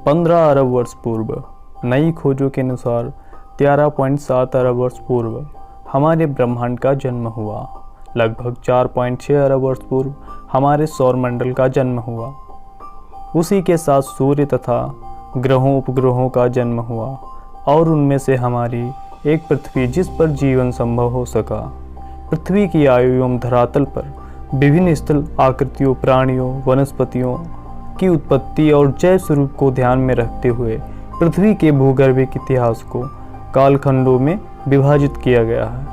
15 अरब वर्ष पूर्व नई खोजों के अनुसार 13.7 अरब वर्ष पूर्व हमारे ब्रह्मांड का जन्म हुआ। लगभग 4.6 अरब वर्ष पूर्व हमारे सौरमंडल का जन्म हुआ। उसी के साथ सूर्य तथा ग्रहों उपग्रहों का जन्म हुआ और उनमें से हमारी एक पृथ्वी जिस पर जीवन संभव हो सका। पृथ्वी की आयु एवं धरातल पर विभिन्न स्थल आकृतियों, प्राणियों, वनस्पतियों की उत्पत्ति और जैव स्वरूप को ध्यान में रखते हुए पृथ्वी के भूगर्भिक इतिहास को कालखंडों में विभाजित किया गया है।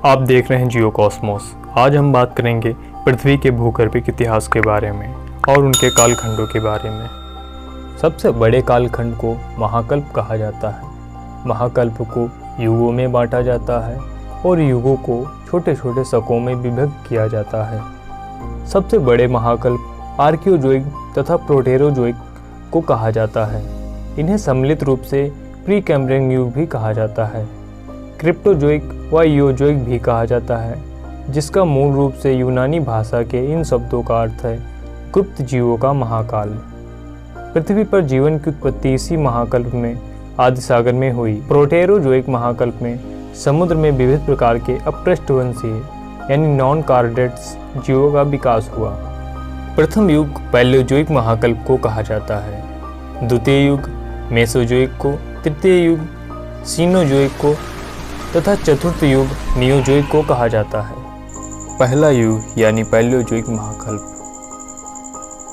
आप देख रहे हैं जियो कॉस्मोस। आज हम बात करेंगे पृथ्वी के भूगर्भिक इतिहास के बारे में और उनके कालखंडों के बारे में। सबसे बड़े कालखंड को महाकल्प कहा जाता है। महाकल्प को युगों में बांटा जाता है और युगों को छोटे छोटे शकों में विभक्त किया जाता है। सबसे बड़े महाकल्प आर्कियोजोइक तथा प्रोटेरोजोइक को कहा जाता है। इन्हें सम्मिलित रूप से प्री कैम्ब्रियन युग भी कहा जाता है। क्रिप्टोजोइक व ईओजोइक भी कहा जाता है, जिसका मूल रूप से यूनानी भाषा के इन शब्दों का अर्थ है गुप्त जीवों का महाकाल। पृथ्वी पर जीवन की उत्पत्ति इसी महाकल्प में आदि सागर में हुई। प्रोटेरोजोइक महाकल्प में समुद्र में विविध प्रकार के अपृष्ठवंशीय यानी नॉन कार्डेट्स जीवों का विकास हुआ। प्रथम युग पैलियोजोइक महाकल्प को कहा जाता है। द्वितीय युग मेसोजोइक को, तृतीय युग सीनोजोइक को तथा चतुर्थ युग नियोजोइक को कहा जाता है। पहला युग यानी पैलियोजोइक महाकल्प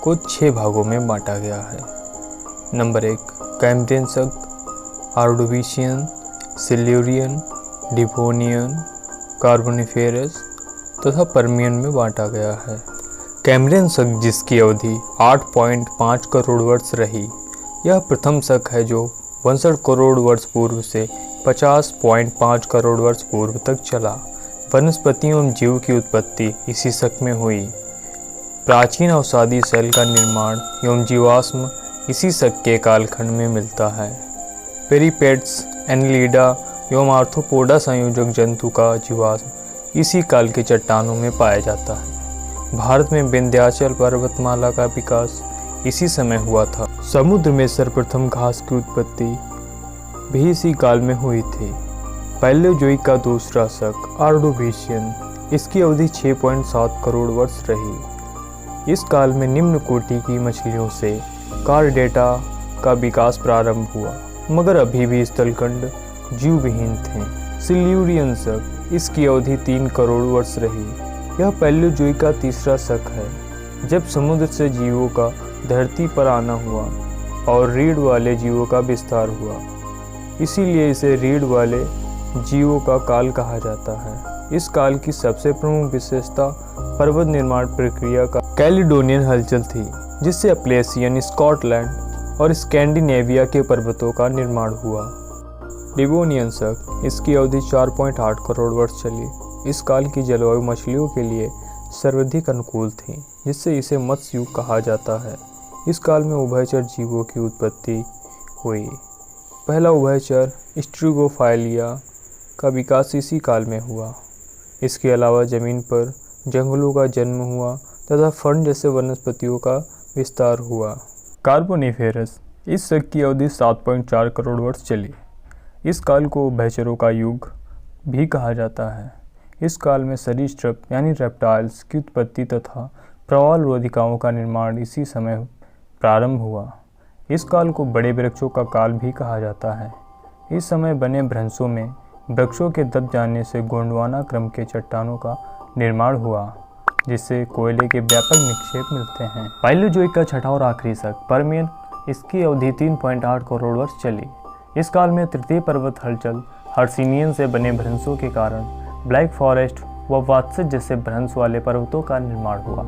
को 6 भागों में बांटा गया है। नंबर 1 कैम्ब्रियन शक, ऑर्डोविशियन, सिल्यूरियन, डिवोनियन, कार्बोनिफेरस तथा पर्मियन में बांटा गया है। कैम्ब्रियन शक जिसकी अवधि 8.5 करोड़ वर्ष रही, यह प्रथम शक है जो 62 करोड़ वर्ष पूर्व से 50.5 करोड़ वर्ष पूर्व तक चला। वनस्पतियों एवं जीव की उत्पत्ति इसी शक में हुई। प्राचीन अवसादी सेल का निर्माण एवं जीवाश्म इसी शक के कालखंड में मिलता है। पेरिपेड्स, एनलिडा एवं आर्थ्रोपोडा संयोजक जंतु का जीवाश्म इसी काल के चट्टानों में पाया जाता है। भारत में विंध्याचल पर्वतमाला का विकास इसी समय हुआ था। समुद्र में सर्वप्रथम घास की उत्पत्ति भी इसी काल में हुई थी। पैलियोजोइक का दूसरा शक ऑर्डोविशियन, इसकी अवधि 6.7 करोड़ वर्ष रही। इस काल में निम्न कोटि की मछलियों से कार्डेटा का विकास प्रारंभ हुआ, मगर अभी भी स्थलखंड जीवविहीन थे। सिल्यूरियन शक, इसकी अवधि 3 करोड़ वर्ष रही। यह पैलियोजोइक का तीसरा शक है, जब समुद्र से जीवों का धरती पर आना हुआ और रीढ़ वाले जीवों का विस्तार हुआ, इसीलिए इसे रीढ़ वाले जीवों का काल कहा जाता है। इस काल की सबसे प्रमुख विशेषता पर्वत निर्माण प्रक्रिया का कैलिडोनियन हलचल थी, जिससे अपलेशियन, स्कॉटलैंड और स्कैंडिनेविया के पर्वतों का निर्माण हुआ। डिवोनियन शक, इसकी अवधि 4.8 करोड़ वर्ष चली। इस काल की जलवायु मछलियों के लिए सर्वाधिक अनुकूल थी, जिससे इसे मत्स्य युग कहा जाता है। इस काल में उभयचर जीवों की उत्पत्ति हुई। पहला उभयचर स्ट्रिगोफाइलिया का विकास इसी काल में हुआ। इसके अलावा जमीन पर जंगलों का जन्म हुआ तथा फर्न जैसे वनस्पतियों का विस्तार हुआ। कार्बोनिफेरस, इस शक की अवधि 7.4 करोड़ वर्ष चली। इस काल को उभयचरों का युग भी कहा जाता है। इस काल में सरीसृप यानी रेप्टाइल्स की उत्पत्ति तथा प्रवाल रोधिकाओं का निर्माण इसी समय प्रारंभ हुआ। इस काल को बड़े वृक्षों का काल भी कहा जाता है। इस समय बने भ्रंशों में वृक्षों के दब जाने से गोंडवाना क्रम के चट्टानों का निर्माण हुआ, जिससे कोयले के व्यापक निक्षेप मिलते हैं। पैलियोजोइक का छठा और आखिरी शक पर्मियन, इसकी अवधि 3.8 करोड़ वर्ष चली। इस काल में तृतीय पर्वत हलचल हर्सिनियन से बने भ्रंशों के कारण ब्लैक फॉरेस्ट व वात्सज जैसे भ्रंश वाले पर्वतों का निर्माण हुआ।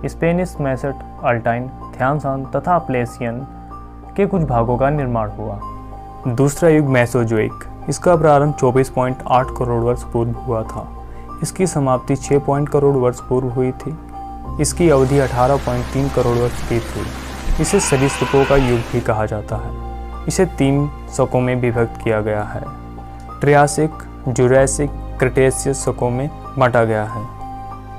स्पेनिश मैसेट, अल्टाइन, थ्यानसान तथा अपलेशियन के कुछ भागों का निर्माण हुआ। दूसरा युग मेसोजोइक, इसका प्रारंभ 24.8 करोड़ वर्ष पूर्व हुआ था। इसकी समाप्ति 6 करोड़ वर्ष पूर्व हुई थी। इसकी अवधि 18.3 करोड़ वर्ष की थी। इसे सरीसृपों का युग भी कहा जाता है। इसे 3 शकों में विभक्त किया गया है। ट्रियासिक, जुरैसिक, क्रिटेशियस शकों में बांटा गया है।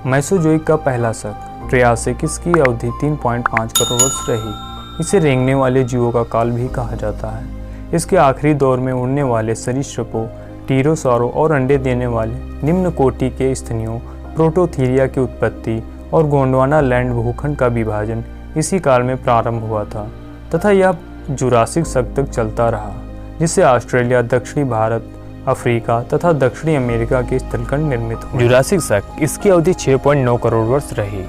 मेसोजोइक का पहला शक ट्रियासिक, इसकी अवधि 3.5 करोड़ वर्ष रही। इसे रेंगने वाले जीवों का काल भी कहा जाता है। इसके आखिरी दौर में उड़ने वाले सरीसृपों, टीरोसॉरों और अंडे देने वाले निम्न कोटि के स्तनियों प्रोटोथीरिया की उत्पत्ति और गोंडवाना लैंड भूखंड का विभाजन इसी काल में प्रारंभ हुआ था तथा यह जुरासिक शक तक चलता रहा, जिससे ऑस्ट्रेलिया, दक्षिणी भारत, अफ्रीका तथा दक्षिणी अमेरिका के स्थलखंड निर्मित हुए। जुरासिक शक इसकी अवधि 6.9 करोड़ वर्ष रही।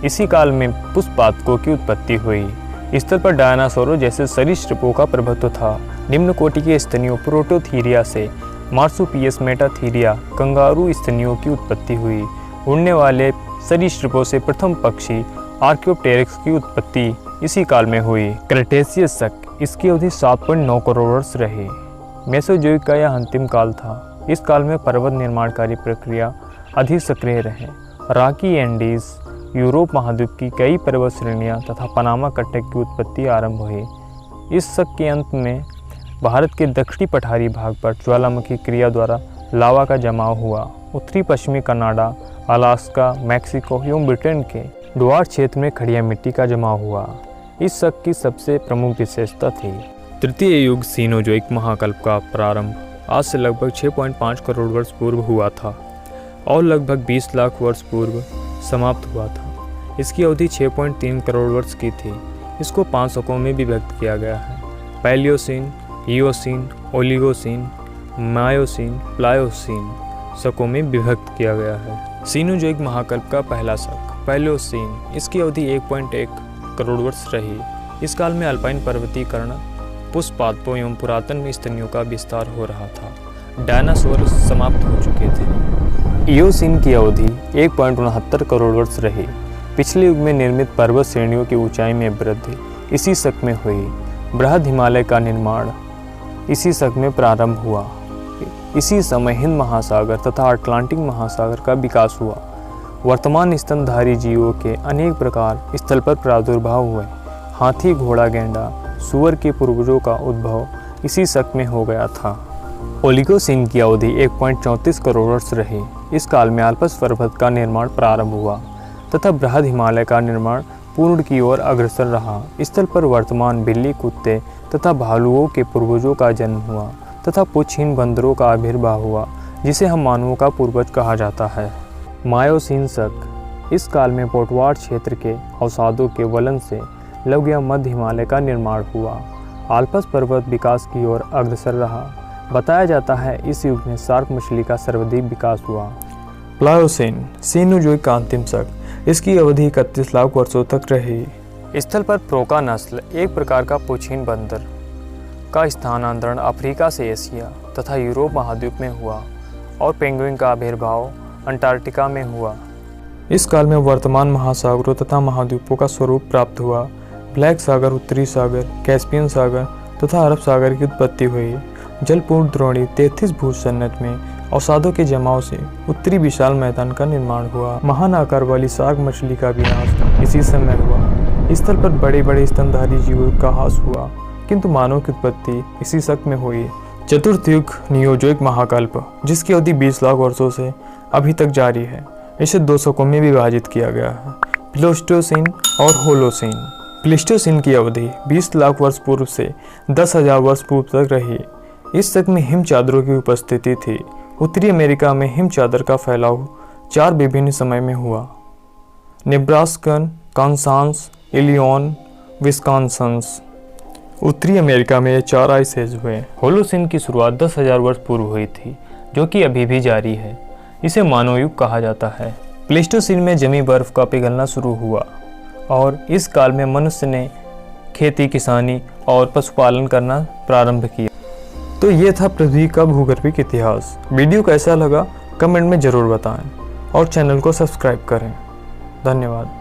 इसी काल में पुष्पातकों की उत्पत्ति हुई। इस स्थल पर डायनासोरों जैसे सरीसृपों का प्रभुत्व था। निम्न कोटि के स्तनियों प्रोटोथीरिया से मार्सुपियस मेटाथीरिया कंगारू स्तनियों की उत्पत्ति हुई। उड़ने वाले सरीसृपों से प्रथम पक्षी आर्क्योप्टेरिक्स की उत्पत्ति इसी काल में हुई। क्रेटेशियस शक इसकी अवधि 7.9 करोड़ वर्ष रही। मेसोजोइक का यह अंतिम काल था। इस काल में पर्वत निर्माणकारी प्रक्रिया अधिक सक्रिय रहे। रॉकी एंडीज, यूरोप महाद्वीप की कई पर्वत श्रेणियाँ तथा पनामा कटक की उत्पत्ति आरंभ हुई। इस शक के अंत में भारत के दक्षिणी पठारी भाग पर ज्वालामुखी क्रिया द्वारा लावा का जमाव हुआ। उत्तरी पश्चिमी कनाडा, अलास्का, मैक्सिको एवं ब्रिटेन के डुआर क्षेत्र में खड़िया मिट्टी का जमाव हुआ। इस शक की सबसे प्रमुख विशेषता थी तृतीय युग सीनोजोइक महाकल्प का प्रारंभ आज से लगभग 6.5 करोड़ वर्ष पूर्व हुआ था और लगभग 20 लाख वर्ष पूर्व समाप्त हुआ था। इसकी अवधि 6.3 करोड़ वर्ष की थी। इसको 5 शकों में विभक्त किया गया है: Palaeocene, Eocene, Oligocene, Miocene, Pliocene शकों में विभक्त किया गया है। सीनोजोइक महाकल्प का पहला शक पैलियोसीन, इसकी अवधि 1.1 करोड़ वर्ष रही। इस काल में अल्पाइन पर्वतीकरण, पुष्पातकों एवं पुरातन स्तनियों का विस्तार हो रहा था। डायनासोर समाप्त हो चुके थे। इयोसीन की अवधि 1.69 करोड़ वर्ष रही। पिछले युग में निर्मित पर्वत श्रेणियों की ऊंचाई में वृद्धि इसी शक में हुई। बृहद हिमालय का निर्माण इसी शक में प्रारंभ हुआ। इसी समय हिंद महासागर तथा अटलांटिक महासागर का विकास हुआ। वर्तमान स्तनधारी जीवों के अनेक प्रकार स्थल पर प्रादुर्भाव हुए। हाथी, घोड़ा, गेंडा, सूअर के पूर्वजों का उद्भव इसी शक में हो गया था। ओलिगोसीन की अवधि 1.34 करोड़ वर्ष रही। इस काल में आल्प्स पर्वत का निर्माण प्रारंभ हुआ तथा बृहद हिमालय का निर्माण पूर्ण की ओर अग्रसर रहा। स्थल पर वर्तमान बिल्ली, कुत्ते तथा भालुओं के पूर्वजों का जन्म हुआ तथा पुच्छहीन बंदरों का आविर्भाव हुआ, जिसे हम मानवों का पूर्वज कहा जाता है। मायोसीन शक इस काल में पोटवार क्षेत्र के अवसादों के वलन से लघु या मध्य हिमालय का निर्माण हुआ। आल्प्स पर्वत विकास की ओर अग्रसर रहा। बताया जाता है इस युग में शार्क मछली का सर्वाधिक विकास हुआ। प्लायोसीन सीनोजोइक का अंतिम शक, इसकी अवधि 31 लाख वर्षों तक रही। स्थल पर प्रोका नस्ल एक प्रकार का पुच्छहीन बंदर का स्थानांतरण अफ्रीका से एशिया तथा यूरोप महाद्वीप में हुआ और पेंगुइन का आविर्भाव अंटार्कटिका में हुआ। इस काल में वर्तमान महासागरों तथा महाद्वीपों का स्वरूप प्राप्त हुआ। ब्लैक सागर, उत्तरी सागर, कैस्पियन सागर तथा अरब सागर की उत्पत्ति हुई। जलपूर्ण द्रोणी 33 भूसन्नत में अवसादों के जमाव से उत्तरी विशाल मैदान का निर्माण हुआ। महान आकार वाली शार्क मछली का विनाश इसी समय हुआ। स्थल पर बड़े बड़े स्तनधारी जीवों का ह्रास हुआ, किंतु मानव की उत्पत्ति इसी शक में हुई। चतुर्थ युग नियोजोइक महाकल्प, जिसकी अवधि 20 लाख वर्षों से अभी तक जारी है, इसे 2 शकों में विभाजित किया गया है: प्लेस्टोसीन और होलोसीन। प्लेस्टोसीन की अवधि 20 लाख वर्ष पूर्व से 10,000 वर्ष पूर्व तक रही। इस शक में हिम चादरों की उपस्थिति थी। उत्तरी अमेरिका में हिम चादर का फैलाव 4 विभिन्न समय में हुआ: नेब्रास्कन, कांसास, इलिनॉय, विस्कॉन्सिन। उत्तरी अमेरिका में ये 4 आइस एज हुए। होलोसीन की शुरुआत 10,000 वर्ष पूर्व हुई थी, जो कि अभी भी जारी है। इसे मानव युग कहा जाता है। प्लेस्टोसीन में जमी बर्फ का पिघलना शुरू हुआ और इस काल में मनुष्य ने खेती, किसानी और पशुपालन करना प्रारंभ किया। तो ये था पृथ्वी का भूगर्भिक इतिहास। वीडियो कैसा लगा कमेंट में ज़रूर बताएं और चैनल को सब्सक्राइब करें। धन्यवाद।